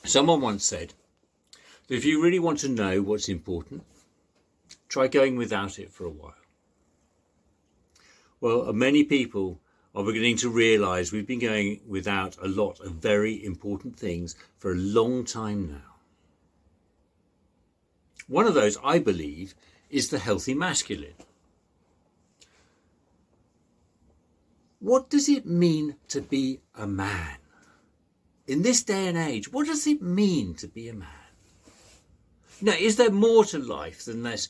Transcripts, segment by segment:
Someone once said that if you really want to know what's important, try going without it for a while. Well, many people are beginning to realise we've been going without a lot of very important things for a long time now. One of those, I believe, is the healthy masculine. What does it mean to be a man? In this day and age, what does it mean to be a man? Now, is there more to life than this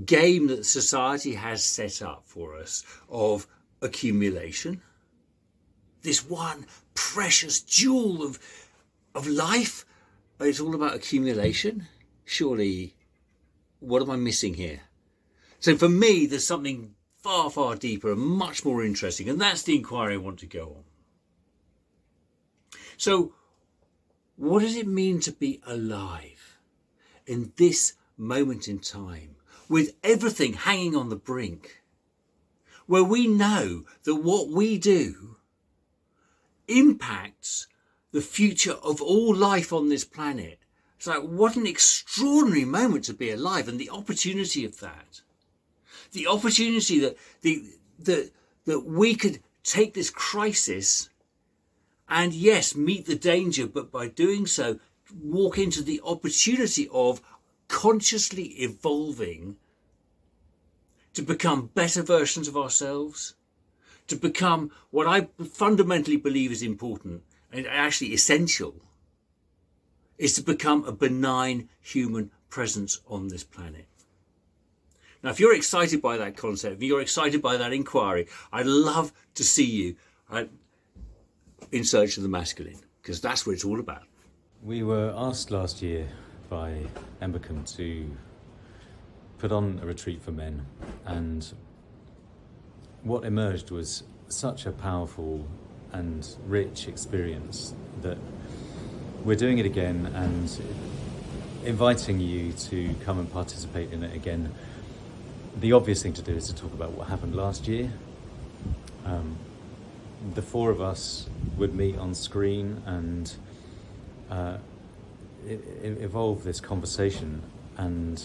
game that society has set up for us of accumulation? This one precious jewel of life, it's all about accumulation? Surely, what am I missing here? So for me, there's something far, far deeper and much more interesting, and that's the inquiry I want to go on. So, what does it mean to be alive in this moment in time, with everything hanging on the brink, where we know that what we do impacts the future of all life on this planet? It's like, what an extraordinary moment to be alive, and the opportunity of that. The opportunity that we could take this crisis and, yes, meet the danger, but by doing so, walk into the opportunity of consciously evolving to become better versions of ourselves, to become what I fundamentally believe is important and actually essential, is to become a benign human presence on this planet. Now, if you're excited by that concept, if you're excited by that inquiry, I'd love to see you in search of the masculine, because that's what it's all about. We were asked last year by Embercombe to put on a retreat for men, and what emerged was such a powerful and rich experience that we're doing it again and inviting you to come and participate in it again. The obvious thing to do is to talk about what happened last year. The four of us would meet on screen and evolve this conversation, and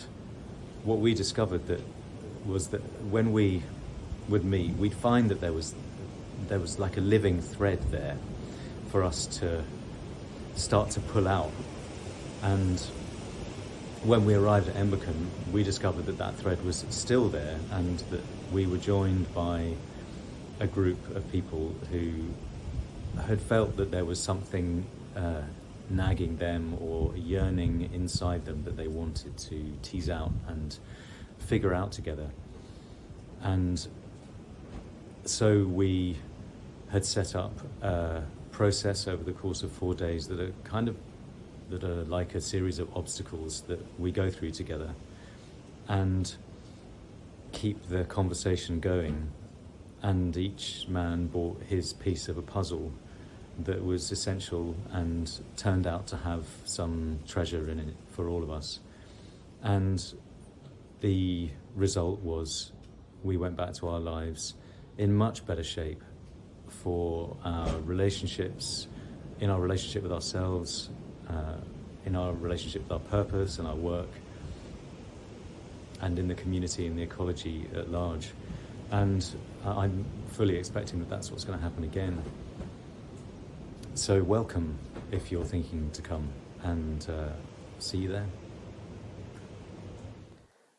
what we discovered was that when we would meet, we'd find that there was like a living thread there for us to start to pull out. And when we arrived at Embercombe, we discovered that thread was still there, and that we were joined by a group of people who had felt that there was something nagging them or yearning inside them that they wanted to tease out and figure out together. And so we had set up a process over the course of 4 days that are like a series of obstacles that we go through together and keep the conversation going. And each man brought his piece of a puzzle that was essential and turned out to have some treasure in it for all of us. And the result was we went back to our lives in much better shape for our relationships, in our relationship with ourselves, in our relationship with our purpose and our work, and in the community and the ecology at large. And I'm fully expecting that that's what's going to happen again. So welcome if you're thinking to come, and see you there.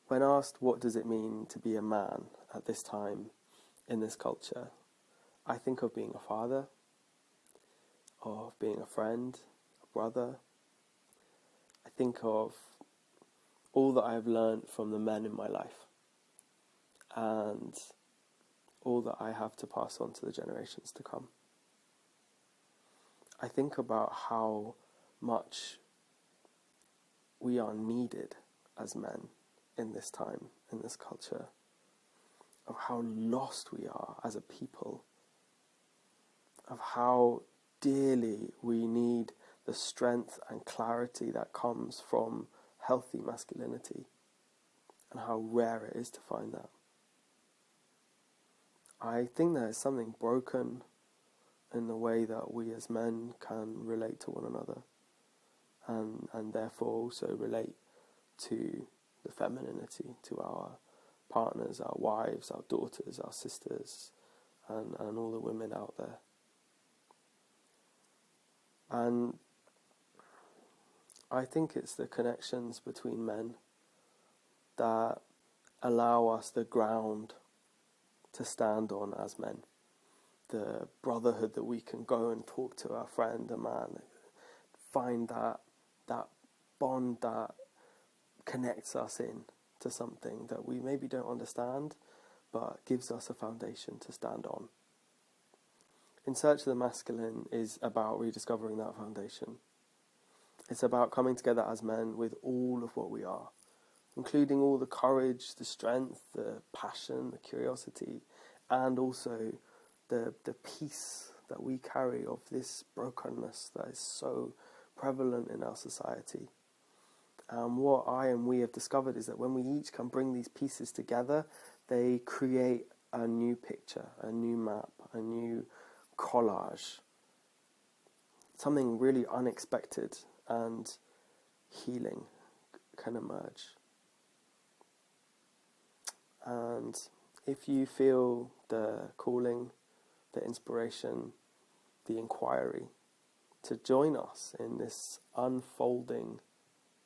When asked what does it mean to be a man at this time in this culture, I think of being a father, of being a friend, a brother. I think of all that I have learned from the men in my life and all that I have to pass on to the generations to come. I think about how much we are needed as men in this time, in this culture, of how lost we are as a people, of how dearly we need the strength and clarity that comes from healthy masculinity, and how rare it is to find that. I think there is something broken in the way that we as men can relate to one another, and therefore also relate to the femininity, to our partners, our wives, our daughters, our sisters, and all the women out there. And I think it's the connections between men that allow us the ground to stand on as men. The brotherhood that we can go and talk to our friend, a man, find that bond that connects us in to something that we maybe don't understand, but gives us a foundation to stand on. In Search of the Masculine is about rediscovering that foundation. It's about coming together as men with all of what we are, including all the courage, the strength, the passion, the curiosity, and also the peace that we carry of this brokenness that is so prevalent in our society. What I and we have discovered is that when we each can bring these pieces together, they create a new picture, a new map, a new collage. Something really unexpected and healing can emerge. And if you feel the calling, the inspiration, the inquiry to join us in this unfolding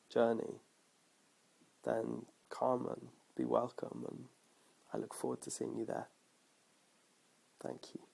journey, then come and be welcome, and I look forward to seeing you there. Thank you.